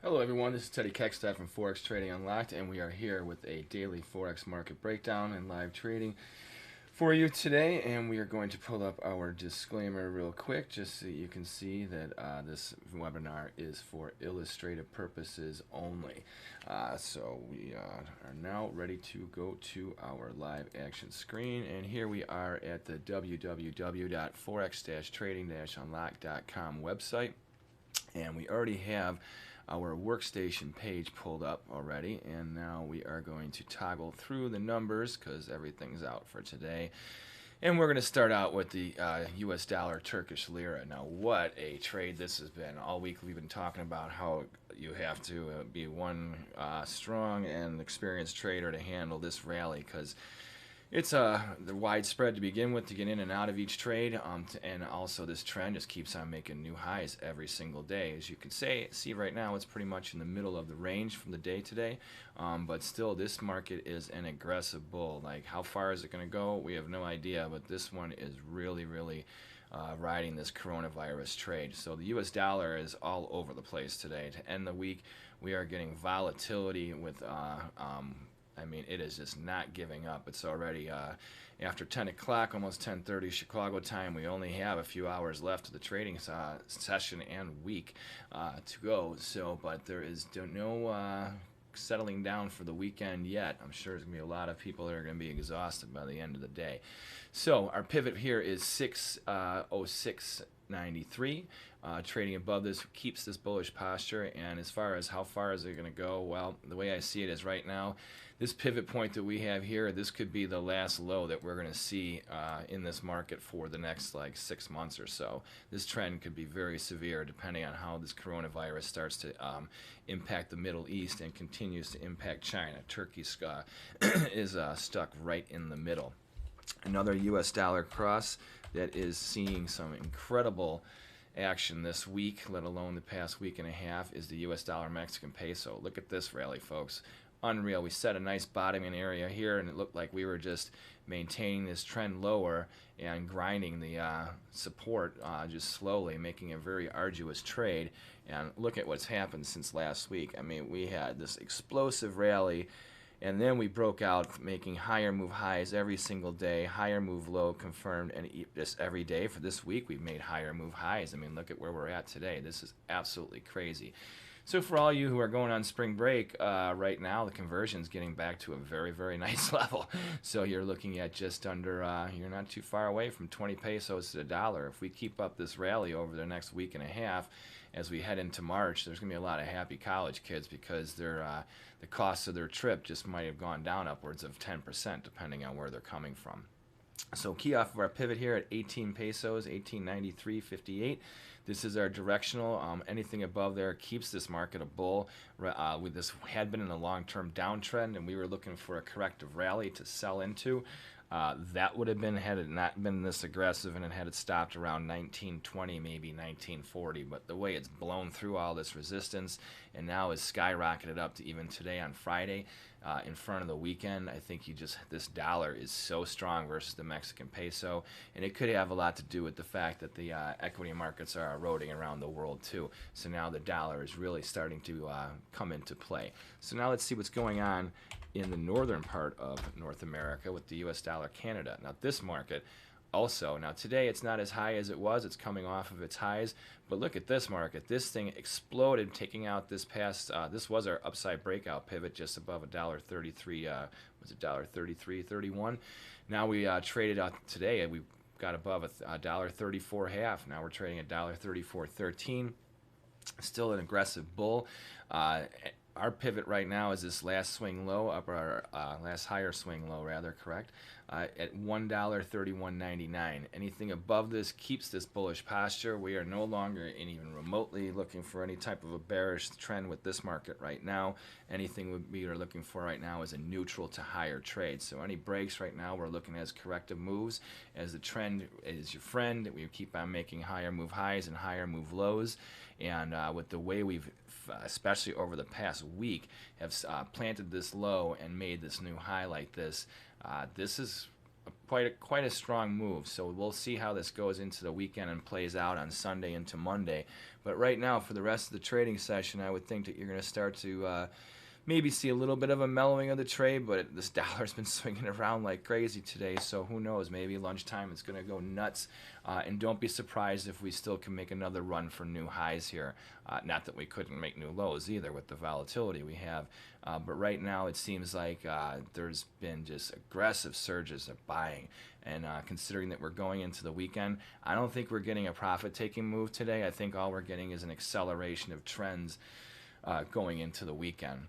Hello everyone, this is Teddy Keckstad from Forex Trading Unlocked, and we are here with a daily Forex market breakdown and live trading for you today. And we are going to pull up our disclaimer real quick just so you can see that this webinar is for illustrative purposes only. So we are now ready to go to our live action screen, and here we are at the www.forex-trading-unlocked.com website, and we already have our workstation page pulled up already, and now we are going to toggle through the numbers because everything's out for today. And we're going to start out with the US dollar Turkish lira. Now, what a trade this has been. All week we've been talking about how you have to be one strong and experienced trader to handle this rally, because it's the widespread to begin with to get in and out of each trade, and also this trend just keeps on making new highs every single day. As you can see right now, it's pretty much in the middle of the range from the day today, but still this market is an aggressive bull. Like, how far is it going to go? We have no idea, but this one is really riding this coronavirus trade. So the US dollar is all over the place today. To end the week, we are getting volatility with I mean, it is just not giving up. It's already after 10 o'clock, almost 10:30 Chicago time. We only have a few hours left of the trading session and week to go. So, but there is no settling down for the weekend yet. I'm sure there's going to be a lot of people that are going to be exhausted by the end of the day. So our pivot here is 606.93. Trading above this keeps this bullish posture, and as far as how far is it going to go, well, the way I see it is right now, this pivot point that we have here, this could be the last low that we're going to see in this market for the next like 6 months or so. This trend could be very severe depending on how this coronavirus starts to impact the Middle East and continues to impact China. Turkey is stuck right in the middle. Another US dollar cross that is seeing some incredible action this week, let alone the past week and a half, is the US dollar Mexican peso. Look at this rally, folks. Unreal. We set a nice bottoming area here, and it looked like we were just maintaining this trend lower and grinding the support just slowly, making a very arduous trade. And look at what's happened since last week. I mean, we had this explosive rally, and then we broke out, making higher move highs every single day, higher move low confirmed, and just every day for this week we've made higher move highs. I mean, look at where we're at today. This is absolutely crazy. So for all you who are going on spring break right now, the conversion is getting back to a very nice level. So you're looking at just under, you're not too far away from 20 pesos to the dollar. If we keep up this rally over the next week and a half, as we head into March, there's going to be a lot of happy college kids, because the cost of their trip just might have gone down upwards of 10%, depending on where they're coming from. So key off of our pivot here at 18 pesos, 18.9358. This is our directional. Anything above there keeps this market a bull. This had been in a long-term downtrend, and we were looking for a corrective rally to sell into. That would have been had it not been this aggressive, and it had it stopped around 1920, maybe 1940. But the way it's blown through all this resistance and now is skyrocketed up to even today on Friday, in front of the weekend, I think this dollar is so strong versus the Mexican peso, and it could have a lot to do with the fact that the equity markets are eroding around the world too. So now the dollar is really starting to come into play. So now let's see what's going on in the northern part of North America with the US dollar Canada. Now this market also, now today it's not as high as it was, it's coming off of its highs, but look at this market. This thing exploded, taking out this past, this was our upside breakout pivot just above $1.33, was it $1.33.31? Now we traded out today, and we got above $1.34 half. Now we're trading at $1.34.13. Still an aggressive bull. Our pivot right now is this last swing low, last higher swing low rather, correct, at $1.31.99. Anything above this keeps this bullish posture. We are no longer even remotely looking for any type of a bearish trend with this market right now. Anything we are looking for right now is a neutral to higher trade. So any breaks right now we're looking at as corrective moves, as the trend is your friend. We keep on making higher move highs and higher move lows. And with the way we've, especially over the past week, have planted this low and made this new high like this, this is quite a strong move. So we'll see how this goes into the weekend and plays out on Sunday into Monday. But right now, for the rest of the trading session, I would think that you're going to start to maybe see a little bit of a mellowing of the trade, but this dollar's been swinging around like crazy today, so who knows, maybe lunchtime it's going to go nuts, and don't be surprised if we still can make another run for new highs here. Not that we couldn't make new lows either with the volatility we have, but right now it seems like there's been just aggressive surges of buying, and considering that we're going into the weekend, I don't think we're getting a profit-taking move today. I think all we're getting is an acceleration of trends going into the weekend.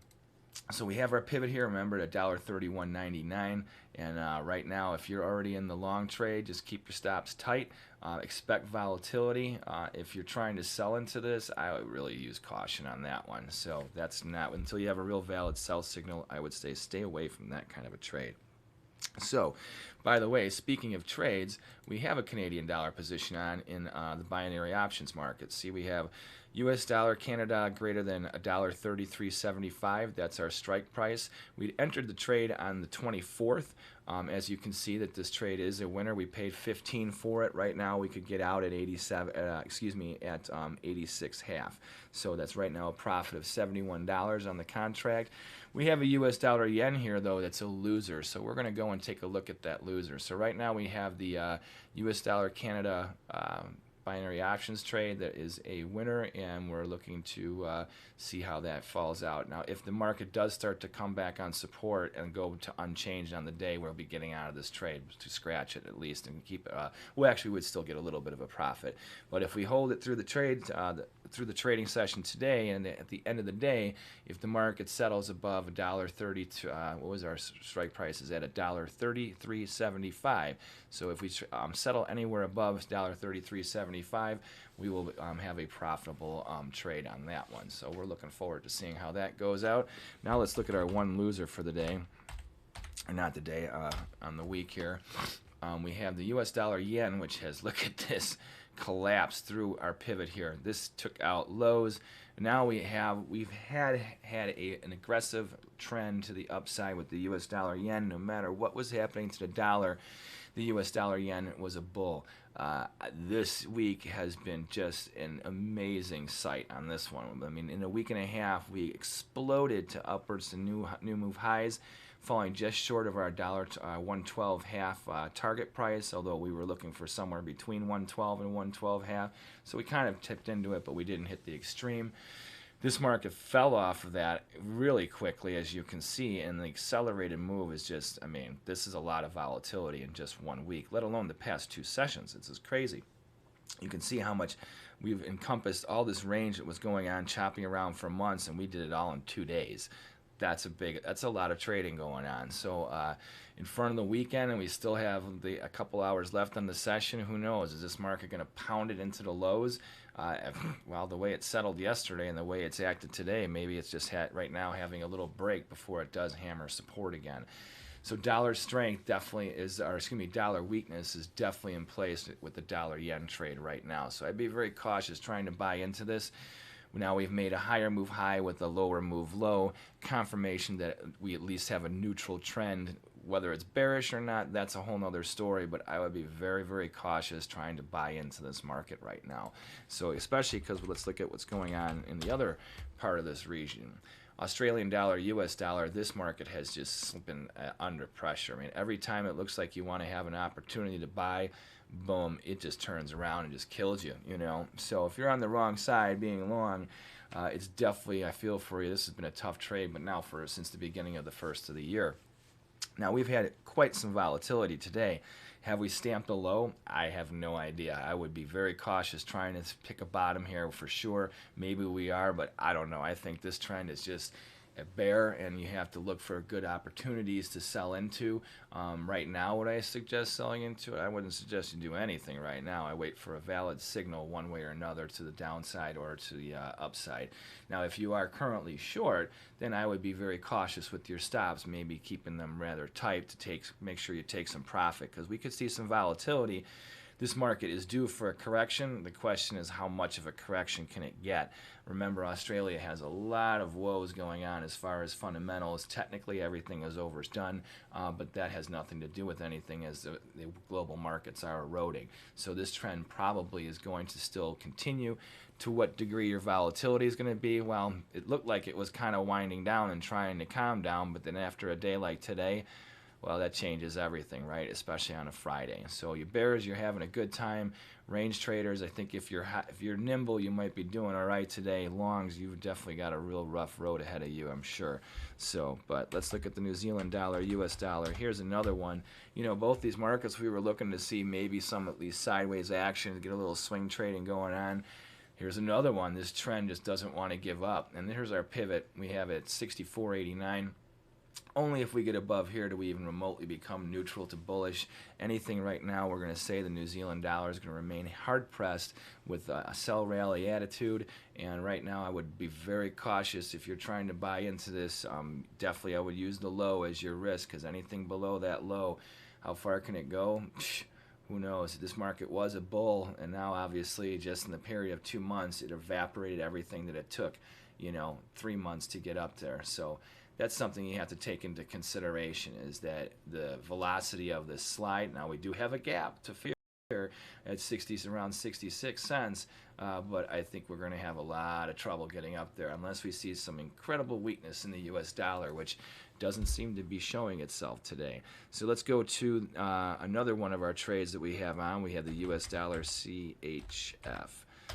So we have our pivot here, remember, at $1.31.99, and right now, if you're already in the long trade, just keep your stops tight. Expect volatility. If you're trying to sell into this, I would really use caution on that one. So that's not, until you have a real valid sell signal, I would say stay away from that kind of a trade. So, by the way, speaking of trades, we have a Canadian dollar position on in the binary options market. See, we have US dollar Canada greater than $1.3375. That's our strike price. We entered the trade on the 24th. As you can see, that this trade is a winner. We paid 15 for it. Right now, we could get out at 86.5. So that's right now a profit of $71 on the contract. We have a US dollar yen here, though, that's a loser. So we're going to go and take a look at that loser. So right now we have the US dollar Canada binary options trade that is a winner, and we're looking to see how that falls out. Now, if the market does start to come back on support and go to unchanged on the day, we'll be getting out of this trade to scratch it at least and keep it. We actually would still get a little bit of a profit, but if we hold it through the trade, through the trading session today, and at the end of the day, if the market settles above $1.30, what was our strike price? Is at $1.3375. So if we settle anywhere above $1.3375, we will have a profitable trade on that one. So we're looking forward to seeing how that goes out. Now let's look at our one loser for the day, or not the day, on the week here. We have the US dollar yen, which has, look at this, collapsed through our pivot here. This took out lows. Now we've had an aggressive trend to the upside with the US dollar yen. No matter what was happening to the dollar, the US dollar yen was a bull. This week has been just an amazing sight on this one. I mean, in a week and a half, we exploded to upwards to new move highs, falling just short of our $1.12.5 target price, although we were looking for somewhere between 112 and 112.5. So we kind of tipped into it, but we didn't hit the extreme. This market fell off of that really quickly, as you can see, and the accelerated move is just, I mean, this is a lot of volatility in just 1 week, let alone the past 2 sessions. It's just crazy. You can see how much we've encompassed all this range that was going on, chopping around for months, and we did it all in 2 days. That's a lot of trading going on. So in front of the weekend, and we still have a couple hours left on the session. Who knows? Is this market going to pound it into the lows? Well, the way it settled yesterday and the way it's acted today, maybe it's just right now having a little break before it does hammer support again. So dollar strength definitely is, or excuse me, dollar weakness is definitely in place with the dollar yen trade right now. So I'd be very cautious trying to buy into this. Now we've made a higher move high with a lower move low, confirmation that we at least have a neutral trend. Whether it's bearish or not, that's a whole nother story, but I would be very, very cautious trying to buy into this market right now. So especially because let's look at what's going on in the other part of this region. Australian dollar, US dollar, this market has just been under pressure. I mean, every time it looks like you want to have an opportunity to buy, boom, it just turns around and just kills you, you know. So if you're on the wrong side being long, it's definitely, I feel for you, this has been a tough trade, but now since the beginning of the first of the year. Now we've had quite some volatility today. Have we stamped a low? I have no idea. I would be very cautious trying to pick a bottom here for sure. Maybe we are, but I don't know. I think this trend is just a bear, and you have to look for good opportunities to sell into. Right now, would I suggest selling into it? I wouldn't suggest you do anything right now. I wait for a valid signal one way or another to the downside or to the upside. Now, if you are currently short, then I would be very cautious with your stops, maybe keeping them rather tight to make sure you take some profit, because we could see some volatility. this market is due for a correction. The question is, how much of a correction can it get? Remember, Australia has a lot of woes going on as far as fundamentals. Technically, everything is overdone, but that has nothing to do with anything as the global markets are eroding. So this trend probably is going to still continue. To what degree your volatility is going to be, well, it looked like it was kind of winding down and trying to calm down, but then after a day like today, well, that changes everything, right? Especially on a Friday. So you bears, you're having a good time. Range traders, I think if you're nimble, you might be doing all right today. Longs, you've definitely got a real rough road ahead of you, I'm sure. So, but let's look at the New Zealand dollar, US dollar. Here's another one. You know, both these markets, we were looking to see maybe some at least sideways action to get a little swing trading going on. Here's another one. This trend just doesn't want to give up. And here's our pivot. We have it at 64.89. Only if we get above here do we even remotely become neutral to bullish. Anything right now, we're going to say the New Zealand dollar is going to remain hard-pressed with a sell rally attitude. And right now, I would be very cautious if you're trying to buy into this. Definitely, I would use the low as your risk, because anything below that low, how far can it go? Who knows? This market was a bull, and now obviously just in the period of 2 months, it evaporated everything that it took, 3 months to get up there. So that's something you have to take into consideration, is that the velocity of this slide. Now we do have a gap to fear at around 66 cents, but I think we're going to have a lot of trouble getting up there unless we see some incredible weakness in the US dollar, which doesn't seem to be showing itself today. So let's go to another one of our trades that we have on. We have the US dollar CHF.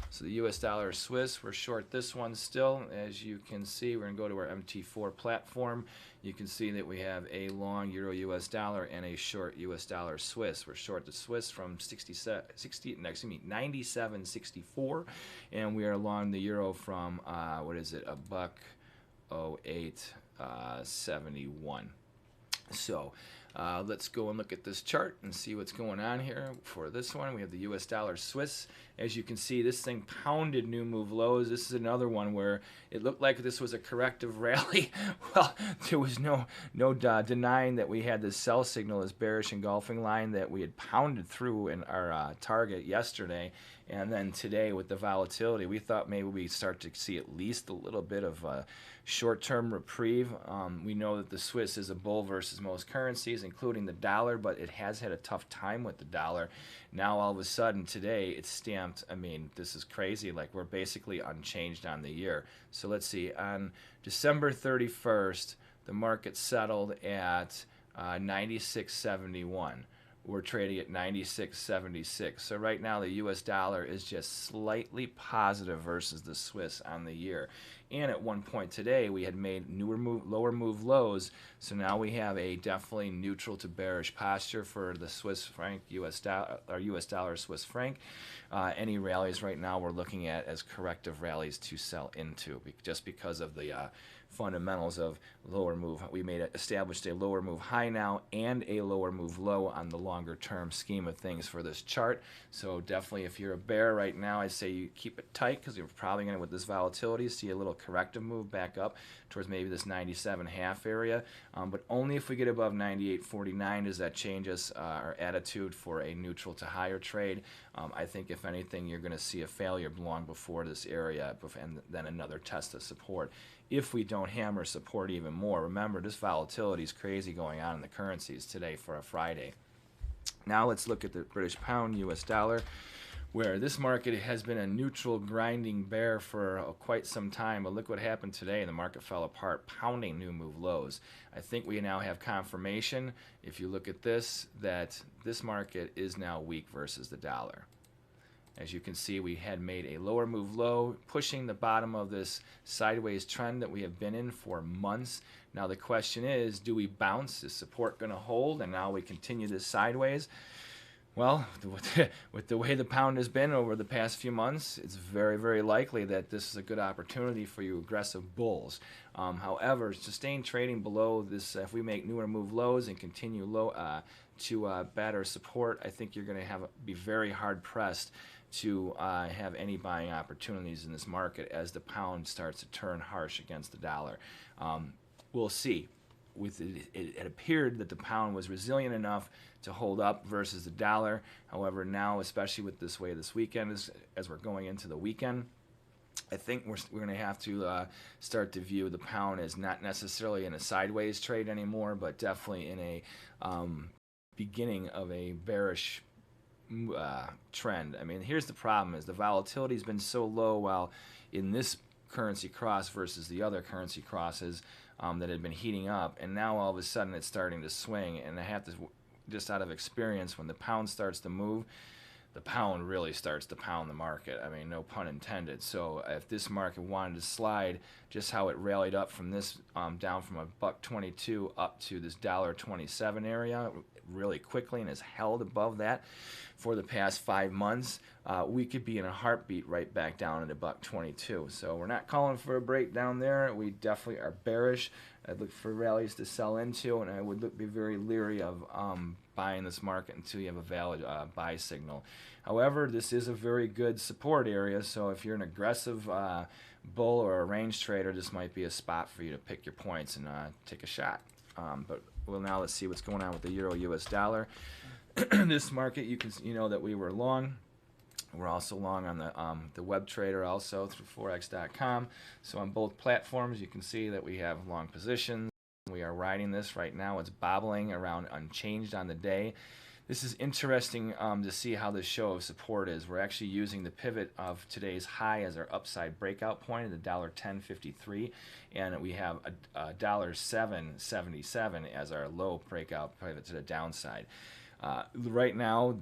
So the US dollar Swiss, we're short this one still. As you can see, we're going to go to our MT4 platform. You can see that we have a long Euro US dollar and a short US dollar Swiss. We're short the Swiss from 97.64, and we are long the Euro from a $1.0871. So let's go and look at this chart and see what's going on here. For this one, we have the US dollar Swiss. As you can see, this thing pounded new move lows. This is another one where it looked like this was a corrective rally. Well, there was no denying that we had this sell signal, this bearish engulfing line that we had pounded through in our target yesterday. And then today with the volatility, we thought maybe we'd start to see at least a little bit of a short-term reprieve. We know that the Swiss is a bull versus most currencies, including the dollar, but it has had a tough time with the dollar. Now all of a sudden today it's stamped. I mean, this is crazy. Like, we're basically unchanged on the year. So let's see. On December 31st, the market settled at 96.71. We're trading at 96.76. So right now the US dollar is just slightly positive versus the Swiss on the year. And at one point today we had made lower move lows. So now we have a definitely neutral to bearish posture for the Swiss franc, US dollar, Swiss franc. Any rallies right now we're looking at as corrective rallies to sell into, just because of the fundamentals of lower move. We established a lower move high now and a lower move low on the longer term scheme of things for this chart. So definitely, if you're a bear right now, I say you keep it tight, because you're probably going to, with this volatility, see a little corrective move back up towards maybe this 97.5 area. But only if we get above 98.49 does that change our attitude for a neutral to higher trade. I think if anything, you're going to see a failure long before this area, and then another test of support. If we don't hammer support even more. Remember, this volatility is crazy going on in the currencies today for a Friday. Now let's look at the British pound, US dollar, where this market has been a neutral grinding bear for quite some time. But look what happened today. The market fell apart, pounding new move lows. I think we now have confirmation, if you look at this, that this market is now weak versus the dollar. As you can see, we had made a lower move low, pushing the bottom of this sideways trend that we have been in for months. Now the question is, do we bounce? Is support going to hold? And now we continue this sideways? Well, with the way the pound has been over the past few months, it's very, very likely that this is a good opportunity for you aggressive bulls. However, sustained trading below this, if we make newer move lows and continue low to better support, I think you're going to be very hard pressed to have any buying opportunities in this market as the pound starts to turn harsh against the dollar. We'll see. it appeared that the pound was resilient enough to hold up versus the dollar. However, now, especially with this way this weekend is, as we're going into the weekend, I think we're going to have to start to view the pound as not necessarily in a sideways trade anymore, but definitely in a beginning of a bearish trend. I mean, here's the problem: is the volatility has been so low while in this currency cross versus the other currency crosses that had been heating up, and now all of a sudden it's starting to swing. And I have to, just out of experience, when the pound starts to move, the pound really starts to pound the market. I mean, no pun intended. So if this market wanted to slide, just how it rallied up from this down from $1.22 up to this $1.27 area really quickly and has held above that for the past 5 months, we could be in a heartbeat right back down at $1.22. So we're not calling for a break down there. We definitely are bearish. I'd look for rallies to sell into, and I would be very leery of buying this market until you have a valid buy signal. However, this is a very good support area, so if you're an aggressive bull or a range trader, this might be a spot for you to pick your points and take a shot. But well, now let's see what's going on with the euro US dollar. This market, you know that we were long. We're also long on the web trader also through forex.com. So on both platforms, you can see that we have long positions. We are riding this right now. It's bobbling around unchanged on the day. This is interesting to see how this show of support is. We're actually using the pivot of today's high as our upside breakout point at $1.1053, and we have a $7.77 as our low breakout pivot to the downside. Right now,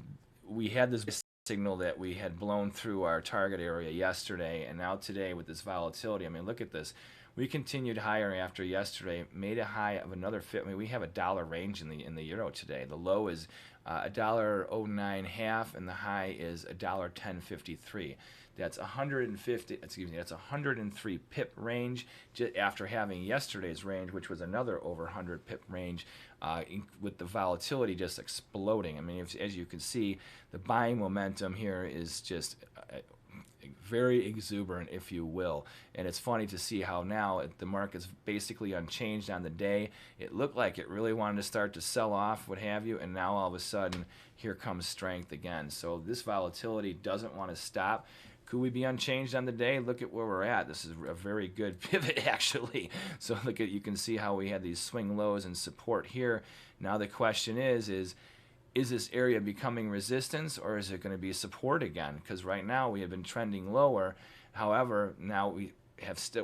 we had this signal that we had blown through our target area yesterday, and now today with this volatility, I mean, look at this. We continued higher after yesterday, made a high of another fit. I mean, we have a dollar range in the euro today. The low is $1.09.5, and the high is $1.1053. That's 150. Excuse me. That's 103 pip range after having yesterday's range, which was another over 100 pip range, with the volatility just exploding. I mean, as you can see, the buying momentum here is just very exuberant, if you will. And it's funny to see how now the market's basically unchanged on the day. It looked like it really wanted to start to sell off, what have you, and now all of a sudden here comes strength again. So this volatility doesn't want to stop. Could we be unchanged on the day? Look at where we're at. This is a very good pivot, actually. So look at, you can see how we had these swing lows and support here. Now the question is this area becoming resistance, or is it going to be support again? Because right now we have been trending lower. However, now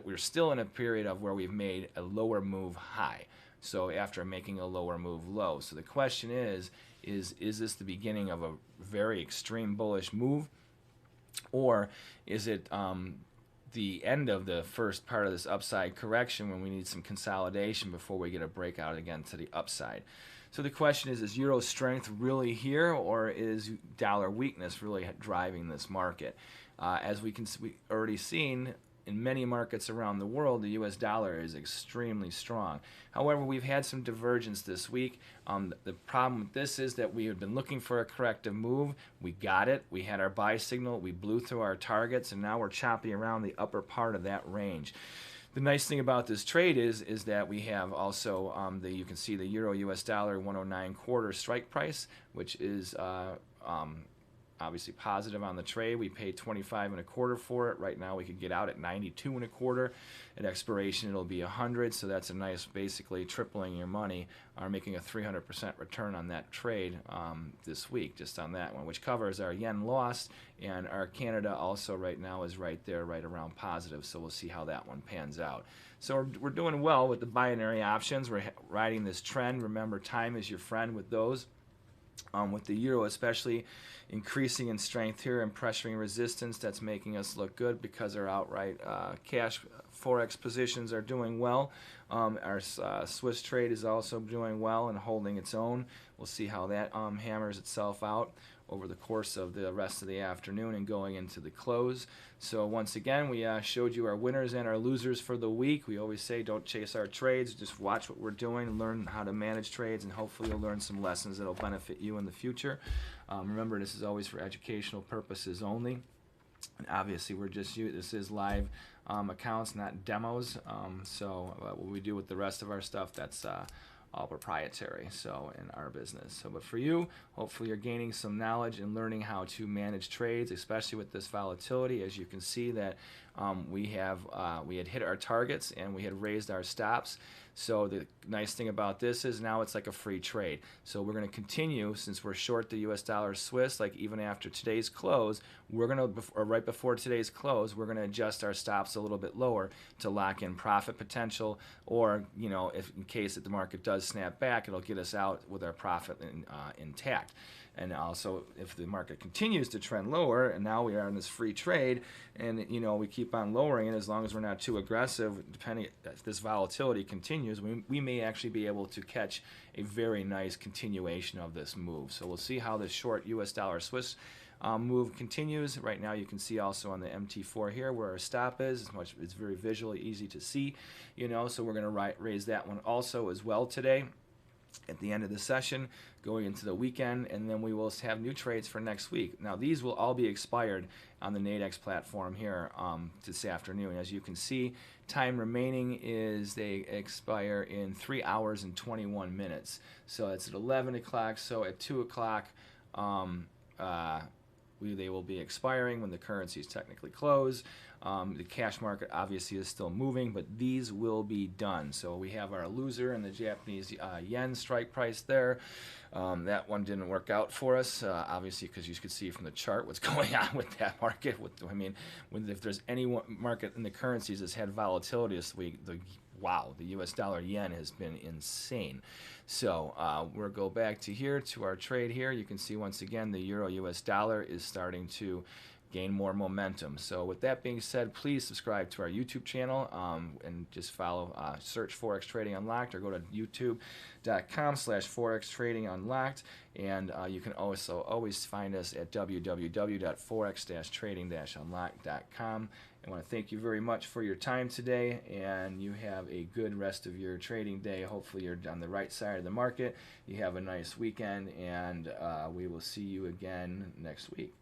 we're still in a period of where we've made a lower move high. So after making a lower move low. So the question is this the beginning of a very extreme bullish move? Or is it the end of the first part of this upside correction when we need some consolidation before we get a breakout again to the upside? So the question is euro strength really here, or is dollar weakness really driving this market? As we already seen in many markets around the world, the US dollar is extremely strong. However, we've had some divergence this week. The problem with this is that we have been looking for a corrective move. We got it. We had our buy signal. We blew through our targets, and now we're choppy around the upper part of that range. The nice thing about this trade is that we have also you can see the euro US dollar 109.25 strike price, which is obviously positive on the trade. We paid 25.25 for it. Right now we could get out at 92.25. At expiration it'll be 100. So that's a nice, basically tripling your money, or making a 300% return on that trade this week, just on that one, which covers our yen loss, and our Canada also right now is right there, right around positive. So we'll see how that one pans out. So we're doing well with the binary options. We're riding this trend. Remember, time is your friend with those. With the euro especially increasing in strength here and pressuring resistance, that's making us look good because our outright cash Forex positions are doing well. Our Swiss trade is also doing well and holding its own. We'll see how that hammers itself out over the course of the rest of the afternoon and going into the close. So once again, we showed you our winners and our losers for the week. We always say don't chase our trades, just watch what we're doing, learn how to manage trades, and hopefully you'll learn some lessons that will benefit you in the future. Remember, this is always for educational purposes only. And obviously, this is live accounts, not demos. So what we do with the rest of our stuff, that's all proprietary, so in our business. So, but for you, hopefully you're gaining some knowledge and learning how to manage trades, especially with this volatility. As you can see that we had hit our targets and we had raised our stops. So the nice thing about this is now it's like a free trade. So we're going to continue, since we're short the US dollar Swiss, like even after today's close, we're going to, or right before today's close, we're going to adjust our stops a little bit lower to lock in profit potential, or, you know, if in case that the market does snap back, it'll get us out with our profit intact. And also, if the market continues to trend lower, and now we are in this free trade, and you know we keep on lowering it, as long as we're not too aggressive, depending if this volatility continues, we may actually be able to catch a very nice continuation of this move. So we'll see how this short US dollar Swiss move continues. Right now, you can see also on the MT4 here where our stop is. It's very visually easy to see, you know. So we're going to raise that one also as well today at the end of the session, going into the weekend, and then we will have new trades for next week. Now these will all be expired on the Nadex platform here this afternoon. As you can see, time remaining is they expire in 3 hours and 21 minutes. So it's at 11 o'clock, so at 2 o'clock they will be expiring when the currencies technically close. The cash market obviously is still moving, but these will be done. So we have our loser in the Japanese yen strike price there. That one didn't work out for us, obviously, because you could see from the chart what's going on with that market. If there's any market in the currencies that's had volatility this week, the US dollar yen has been insane. So we'll go back to here to our trade here. You can see once again the euro US dollar is starting to gain more momentum. So with that being said, please subscribe to our YouTube channel and just follow, search Forex Trading Unlocked, or go to youtube.com/Forex Trading Unlocked, and you can also always find us at www.forex-trading-unlocked.com. I want to thank you very much for your time today, and you have a good rest of your trading day. Hopefully you're on the right side of the market. You have a nice weekend, and we will see you again next week.